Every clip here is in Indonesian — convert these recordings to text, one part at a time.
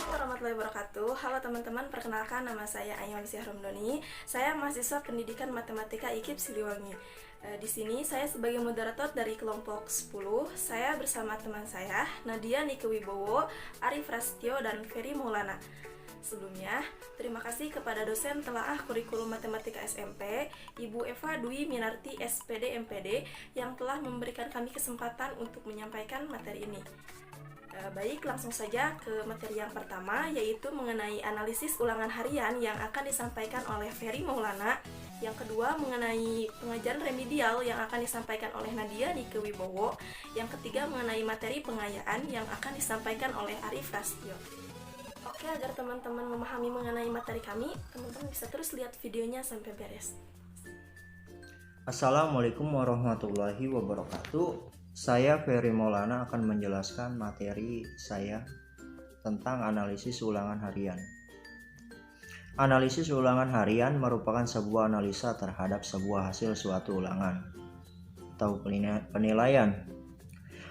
Warahmatullahi wabarakatuh. Halo teman-teman, perkenalkan nama saya Ayam Syahramdoni. Saya mahasiswa Pendidikan Matematika IKIP Siliwangi. Di sini saya sebagai moderator dari kelompok 10. Saya bersama teman saya Nadia Nike Wibowo, Arif Rastio, dan Ferry Maulana. Sebelumnya, terima kasih kepada dosen telaah kurikulum matematika SMP, Ibu Eva Dwi Minarti SPD MPD, yang telah memberikan kami kesempatan untuk menyampaikan materi ini. Baik, langsung saja ke materi yang pertama, yaitu mengenai analisis ulangan harian yang akan disampaikan oleh Ferry Maulana. Yang kedua, mengenai pengajaran remedial yang akan disampaikan oleh Nadia Nike Wibowo. Yang ketiga, mengenai materi pengayaan yang akan disampaikan oleh Arif Rastio. Oke, agar teman-teman memahami mengenai materi kami, teman-teman bisa terus lihat videonya sampai beres. Assalamualaikum warahmatullahi wabarakatuh. Saya Ferry Maulana akan menjelaskan materi saya tentang analisis ulangan harian. Analisis ulangan harian merupakan sebuah analisa terhadap sebuah hasil suatu ulangan atau penilaian.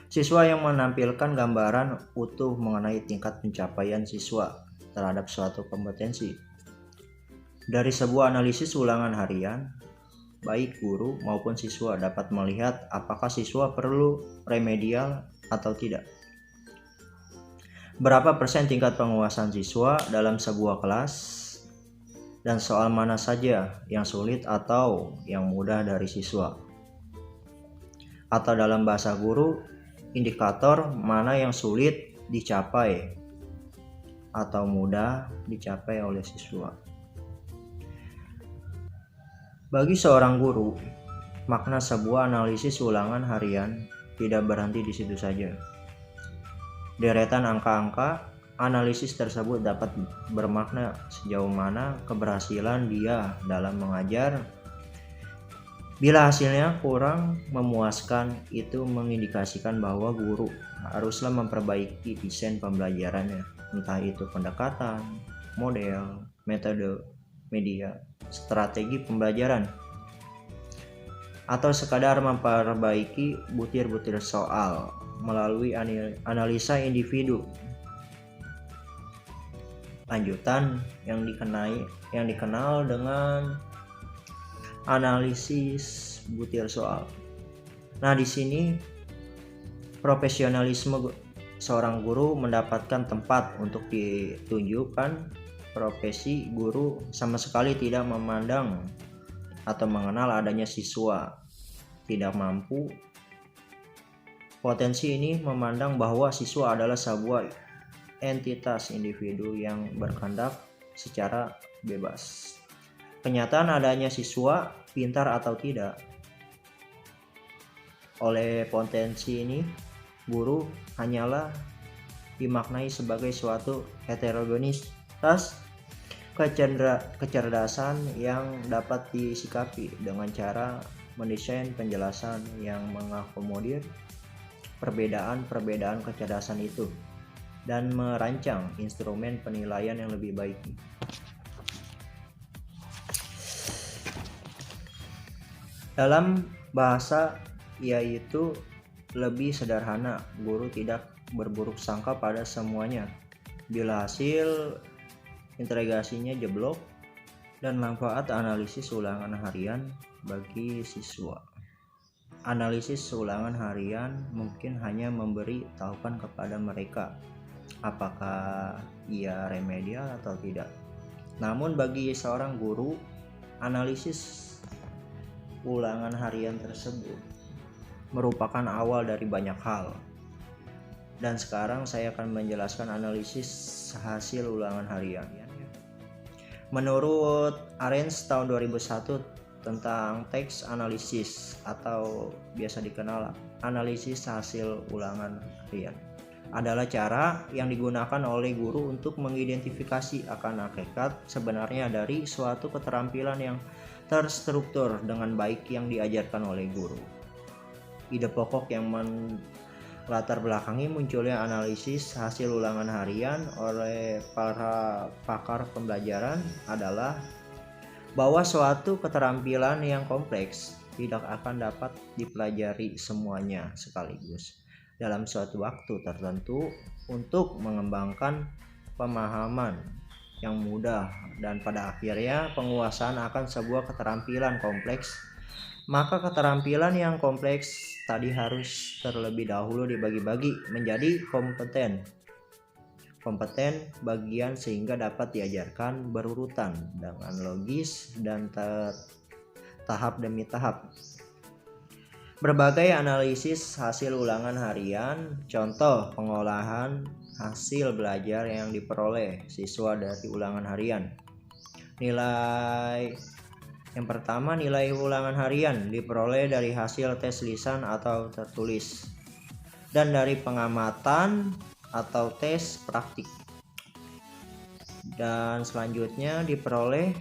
Siswa yang menampilkan gambaran utuh mengenai tingkat pencapaian siswa terhadap suatu kompetensi. Dari sebuah analisis ulangan harian, baik guru maupun siswa dapat melihat apakah siswa perlu remedial atau tidak. Berapa persen tingkat penguasaan siswa dalam sebuah kelas, dan soal mana saja yang sulit atau yang mudah dari siswa. Atau dalam bahasa guru, indikator mana yang sulit dicapai atau mudah dicapai oleh siswa. Bagi seorang guru, makna sebuah analisis ulangan harian tidak berhenti di situ saja. Deretan angka-angka analisis tersebut dapat bermakna sejauh mana keberhasilan dia dalam mengajar. Bila hasilnya kurang memuaskan, itu mengindikasikan bahwa guru haruslah memperbaiki desain pembelajarannya, entah itu pendekatan, model, metode, media, strategi pembelajaran, atau sekadar memperbaiki butir-butir soal melalui analisa individu. Lanjutan yang dikenal dengan analisis butir soal. Nah, di sini profesionalisme seorang guru mendapatkan tempat untuk ditunjukkan. Profesi guru sama sekali tidak memandang atau mengenal adanya siswa tidak mampu. Potensi ini memandang bahwa siswa adalah sebuah entitas individu yang berkehendak secara bebas. Kenyataan adanya siswa pintar atau tidak. Oleh potensi ini, guru hanyalah dimaknai sebagai suatu heterogenitas kecerdasan yang dapat disikapi dengan cara mendesain penjelasan yang mengakomodir perbedaan-perbedaan kecerdasan itu dan merancang instrumen penilaian yang lebih baik. Dalam bahasa yaitu lebih sederhana, guru tidak berburuk sangka pada semuanya bila hasil interogasinya jeblok, dan manfaat analisis ulangan harian bagi siswa. Analisis ulangan harian mungkin hanya memberi tahupan kepada mereka apakah ia remedial atau tidak. Namun bagi seorang guru, analisis ulangan harian tersebut merupakan awal dari banyak hal. Dan sekarang saya akan menjelaskan analisis hasil ulangan harian. Menurut Arens tahun 2001 tentang teks analisis atau biasa dikenal analisis hasil ulangan harian adalah cara yang digunakan oleh guru untuk mengidentifikasi akan hakikat sebenarnya dari suatu keterampilan yang terstruktur dengan baik yang diajarkan oleh guru. Ide pokok yang latar belakangi munculnya analisis hasil ulangan harian oleh para pakar pembelajaran adalah bahwa suatu keterampilan yang kompleks tidak akan dapat dipelajari semuanya sekaligus dalam suatu waktu tertentu untuk mengembangkan pemahaman yang mudah, dan pada akhirnya penguasaan akan sebuah keterampilan kompleks. Maka keterampilan yang kompleks tadi harus terlebih dahulu dibagi-bagi menjadi kompeten bagian sehingga dapat diajarkan berurutan dengan logis dan tahap demi tahap. Berbagai analisis hasil ulangan harian, contoh pengolahan hasil belajar yang diperoleh siswa dari ulangan harian. Yang pertama, nilai ulangan harian diperoleh dari hasil tes lisan atau tertulis dan dari pengamatan atau tes praktik. Dan selanjutnya diperoleh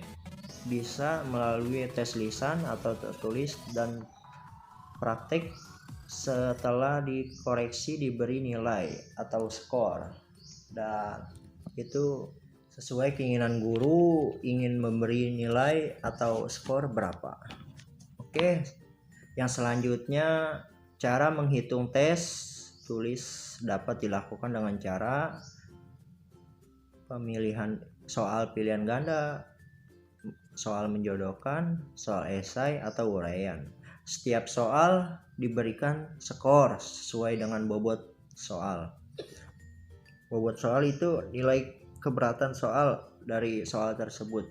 bisa melalui tes lisan atau tertulis dan praktik setelah dikoreksi diberi nilai atau skor, dan itu sesuai keinginan guru ingin memberi nilai atau skor berapa. Oke, yang selanjutnya cara menghitung tes tulis dapat dilakukan dengan cara pemilihan soal pilihan ganda, soal menjodohkan, soal esai atau uraian. Setiap soal diberikan skor sesuai dengan bobot soal. Bobot soal itu nilai keberatan soal dari soal tersebut.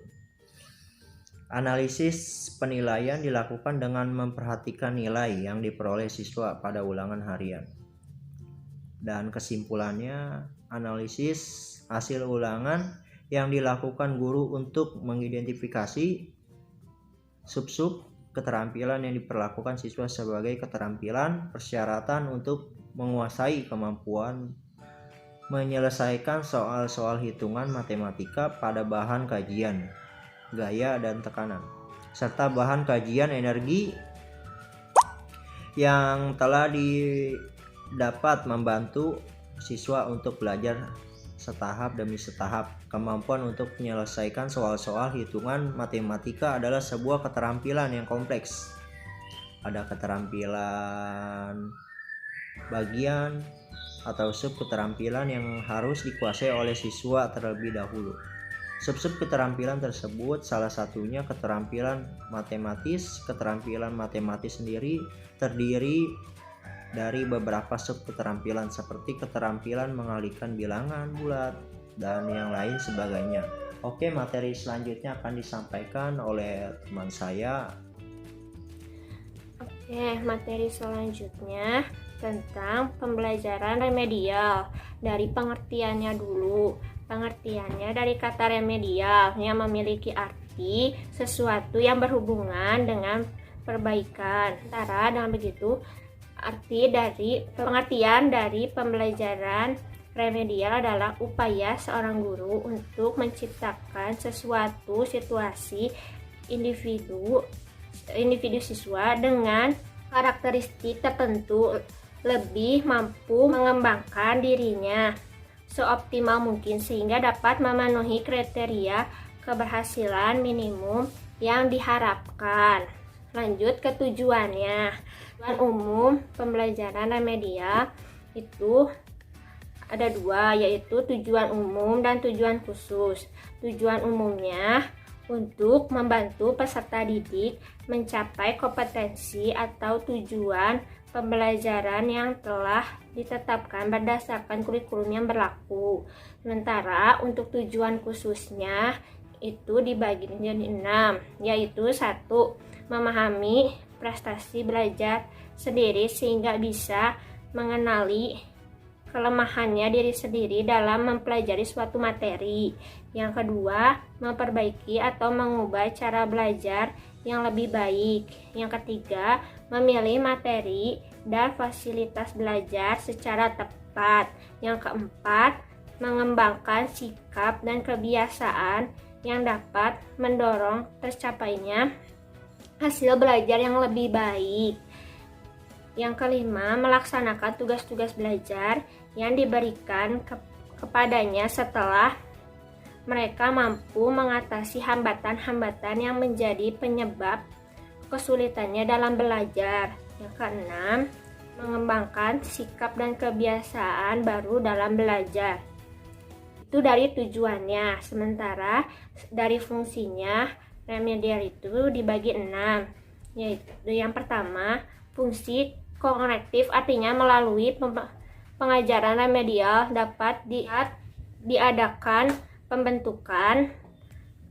Analisis penilaian dilakukan dengan memperhatikan nilai yang diperoleh siswa pada ulangan harian. Dan kesimpulannya, analisis hasil ulangan yang dilakukan guru untuk mengidentifikasi sub-sub keterampilan yang diperlakukan siswa sebagai keterampilan persyaratan untuk menguasai kemampuan menyelesaikan soal-soal hitungan matematika pada bahan kajian, gaya dan tekanan, serta bahan kajian energi yang telah dapat membantu siswa untuk belajar setahap demi setahap. Kemampuan untuk menyelesaikan soal-soal hitungan matematika adalah sebuah keterampilan yang kompleks. Ada keterampilan bagian atau sub keterampilan yang harus dikuasai oleh siswa terlebih dahulu. Sub-sub keterampilan tersebut salah satunya keterampilan matematis. Keterampilan matematis sendiri terdiri dari beberapa sub keterampilan seperti keterampilan mengalihkan bilangan bulat dan yang lain sebagainya. Oke, materi selanjutnya akan disampaikan oleh teman saya. Oke, materi selanjutnya tentang pembelajaran remedial. Dari pengertiannya dulu. Pengertiannya dari kata remedial yang memiliki arti sesuatu yang berhubungan dengan perbaikan. Dengan begitu, arti dari pengertian dari pembelajaran remedial adalah upaya seorang guru untuk menciptakan sesuatu situasi individu siswa dengan karakteristik tertentu lebih mampu mengembangkan dirinya seoptimal mungkin sehingga dapat memenuhi kriteria keberhasilan minimum yang diharapkan. Lanjut ke tujuannya. Tujuan umum pembelajaran remedial itu ada dua, yaitu tujuan umum dan tujuan khusus. Tujuan umumnya untuk membantu peserta didik mencapai kompetensi atau tujuan pembelajaran yang telah ditetapkan berdasarkan kurikulum yang berlaku. Sementara untuk tujuan khususnya itu dibagi menjadi 6, yaitu 1. Memahami prestasi belajar sendiri sehingga bisa mengenali kelemahannya diri sendiri dalam mempelajari suatu materi. Yang kedua, memperbaiki atau mengubah cara belajar yang lebih baik. Yang ketiga, memilih materi dan fasilitas belajar secara tepat. Yang keempat, mengembangkan sikap dan kebiasaan yang dapat mendorong tercapainya hasil belajar yang lebih baik. Yang kelima, melaksanakan tugas-tugas belajar yang diberikan kepadanya setelah mereka mampu mengatasi hambatan-hambatan yang menjadi penyebab kesulitannya dalam belajar. Yang keenam, mengembangkan sikap dan kebiasaan baru dalam belajar. Itu dari tujuannya. Sementara dari fungsinya, remedial itu dibagi 6. Yaitu yang pertama, fungsi korektif, artinya melalui pengajaran remedial dapat diadakan pembentukan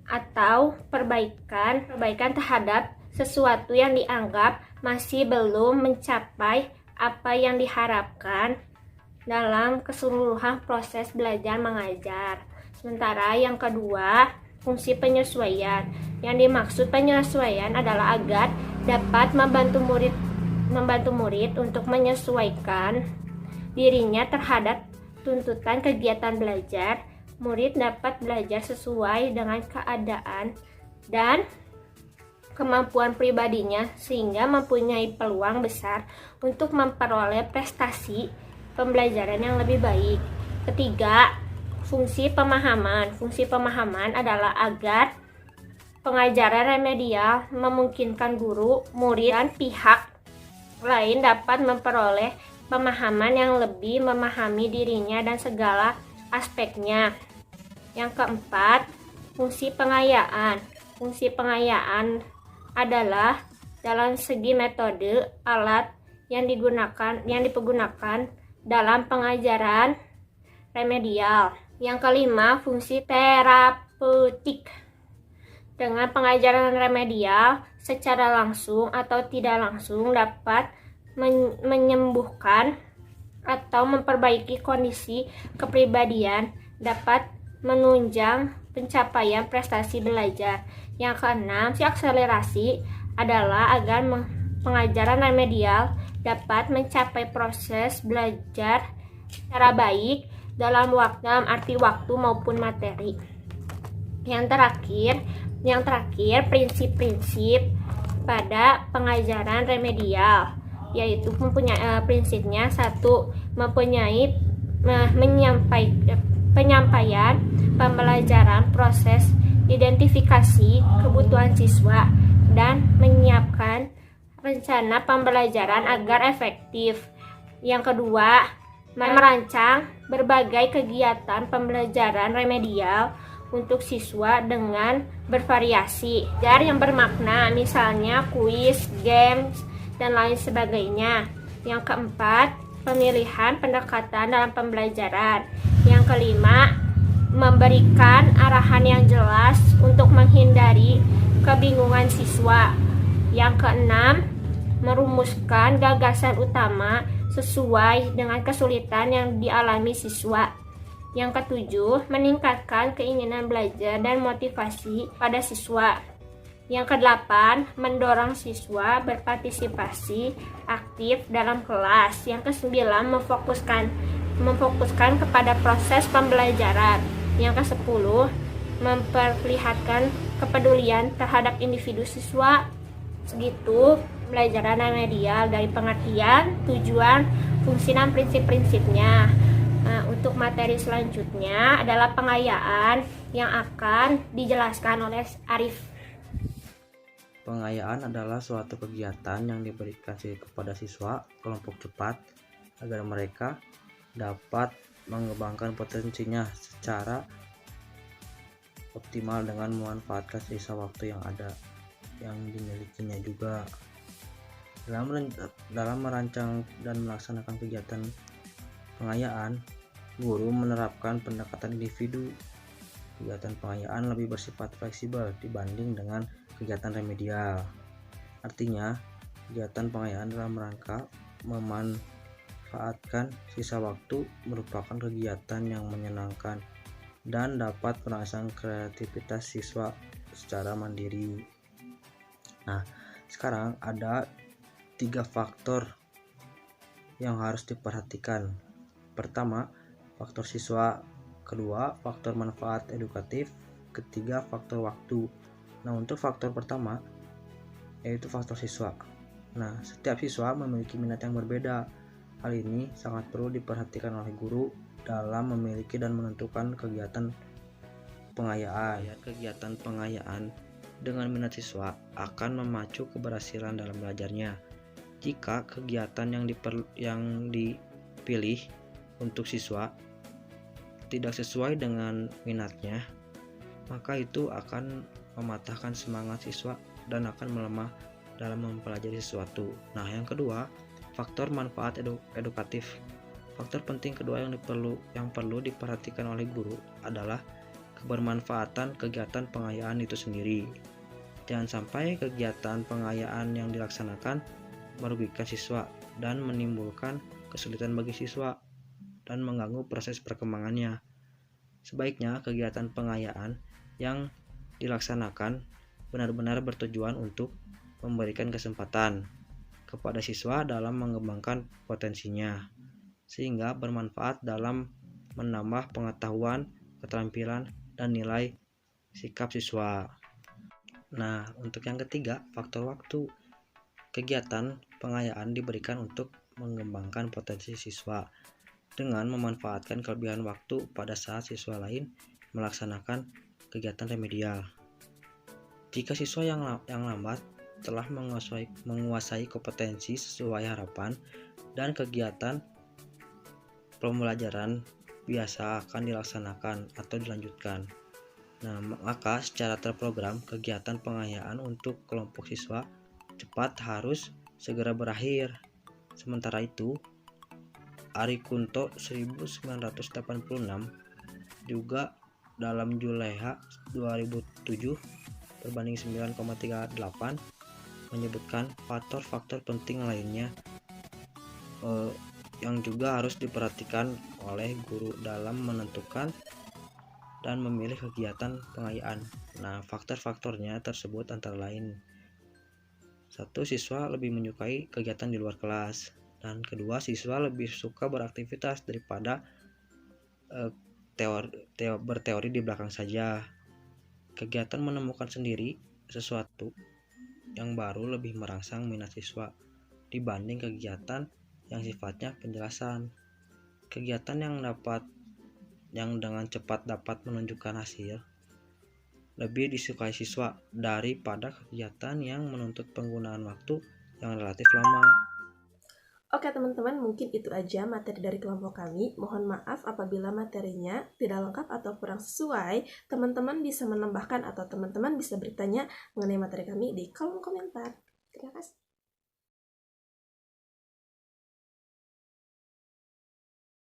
atau perbaikan terhadap sesuatu yang dianggap masih belum mencapai apa yang diharapkan dalam keseluruhan proses belajar mengajar. Sementara yang kedua, fungsi penyesuaian. Yang dimaksud penyesuaian adalah agar dapat membantu murid untuk menyesuaikan dirinya terhadap tuntutan kegiatan belajar. Murid dapat belajar sesuai dengan keadaan dan kemampuan pribadinya sehingga mempunyai peluang besar untuk memperoleh prestasi pembelajaran yang lebih baik. Ketiga, fungsi pemahaman. Fungsi pemahaman adalah agar pengajaran remedial memungkinkan guru, murid, dan pihak lain dapat memperoleh pemahaman yang lebih memahami dirinya dan segala aspeknya. Yang keempat, fungsi pengayaan. Fungsi pengayaan adalah dalam segi metode, alat yang dipergunakan dalam pengajaran remedial. Yang kelima, fungsi terapeutik. Dengan pengajaran remedial secara langsung atau tidak langsung dapat menyembuhkan atau memperbaiki kondisi kepribadian, dapat menunjang pencapaian prestasi belajar. Yang keenam, si akselerasi adalah agar pengajaran remedial dapat mencapai proses belajar secara baik dalam arti waktu maupun materi. Yang terakhir, prinsip-prinsip pada pengajaran remedial, yaitu prinsipnya satu, penyampaian pembelajaran, proses identifikasi kebutuhan siswa, dan menyiapkan rencana pembelajaran agar efektif. Yang kedua, merancang berbagai kegiatan pembelajaran remedial untuk siswa dengan bervariasi yang bermakna, misalnya kuis, games, dan lain sebagainya. Yang keempat, pemilihan pendekatan dalam pembelajaran. Yang kelima, memberikan arahan yang jelas untuk menghindari kebingungan siswa. Yang keenam, merumuskan gagasan utama sesuai dengan kesulitan yang dialami siswa. Yang ketujuh, meningkatkan keinginan belajar dan motivasi pada siswa. Yang kedelapan, mendorong siswa berpartisipasi aktif dalam kelas. Yang kesembilan, memfokuskan kepada proses pembelajaran. Yang kesepuluh, memperlihatkan kepedulian terhadap individu siswa. Segitu pembelajaran remedial dari pengertian, tujuan, fungsi, dan prinsip-prinsipnya. Nah, untuk materi selanjutnya adalah pengayaan yang akan dijelaskan oleh Arif. Pengayaan adalah suatu kegiatan yang diberikan kepada siswa kelompok cepat agar mereka dapat mengembangkan potensinya secara optimal dengan memanfaatkan sisa waktu yang ada yang dimilikinya juga. Dalam merancang dan melaksanakan kegiatan pengayaan, guru menerapkan pendekatan individu. Kegiatan pengayaan lebih bersifat fleksibel dibanding dengan kegiatan remedial. Artinya, kegiatan pengayaan dalam rangka memanfaatkan sisa waktu merupakan kegiatan yang menyenangkan dan dapat merangsang kreativitas siswa secara mandiri. Nah, sekarang ada 3 faktor yang harus diperhatikan. Pertama, faktor siswa. Kedua, faktor manfaat edukatif. Ketiga, faktor waktu. Nah, untuk faktor pertama yaitu faktor siswa. Nah, setiap siswa memiliki minat yang berbeda. Hal ini sangat perlu diperhatikan oleh guru dalam memiliki dan menentukan kegiatan pengayaan. Kegiatan pengayaan dengan minat siswa akan memacu keberhasilan dalam belajarnya. Jika kegiatan yang dipilih untuk siswa tidak sesuai dengan minatnya, maka itu akan mematahkan semangat siswa dan akan melemah dalam mempelajari sesuatu. Nah, yang kedua, faktor manfaat edukatif. Faktor penting kedua yang perlu diperhatikan oleh guru adalah kebermanfaatan kegiatan pengayaan itu sendiri. Jangan sampai kegiatan pengayaan yang dilaksanakan merugikan siswa dan menimbulkan kesulitan bagi siswa dan mengganggu proses perkembangannya. Sebaiknya kegiatan pengayaan yang dilaksanakan benar-benar bertujuan untuk memberikan kesempatan kepada siswa dalam mengembangkan potensinya, sehingga bermanfaat dalam menambah pengetahuan, keterampilan, dan nilai sikap siswa. Nah, untuk yang ketiga, faktor waktu. Kegiatan pengayaan diberikan untuk mengembangkan potensi siswa dengan memanfaatkan kelebihan waktu pada saat siswa lain melaksanakan kegiatan remedial. Jika siswa yang lambat telah menguasai kompetensi sesuai harapan dan kegiatan pembelajaran biasa akan dilaksanakan atau dilanjutkan. Nah, maka secara terprogram kegiatan pengayaan untuk kelompok siswa cepat harus segera berakhir. Sementara itu, Ari Kunto 1986 juga dalam Juleha 2007 berbanding 9,38 menyebutkan faktor-faktor penting lainnya yang juga harus diperhatikan oleh guru dalam menentukan dan memilih kegiatan pengayaan. Nah, faktor-faktornya tersebut antara lain: 1. Siswa lebih menyukai kegiatan di luar kelas, dan kedua, siswa lebih suka beraktivitas daripada berteori di belakang saja. Kegiatan menemukan sendiri sesuatu yang baru lebih merangsang minat siswa dibanding kegiatan yang sifatnya penjelasan. Kegiatan yang dengan cepat dapat menunjukkan hasil lebih disukai siswa daripada kegiatan yang menuntut penggunaan waktu yang relatif lama. Oke teman-teman, mungkin itu aja materi dari kelompok kami. Mohon maaf apabila materinya tidak lengkap atau kurang sesuai. Teman-teman bisa menambahkan atau teman-teman bisa bertanya mengenai materi kami di kolom komentar. Terima kasih.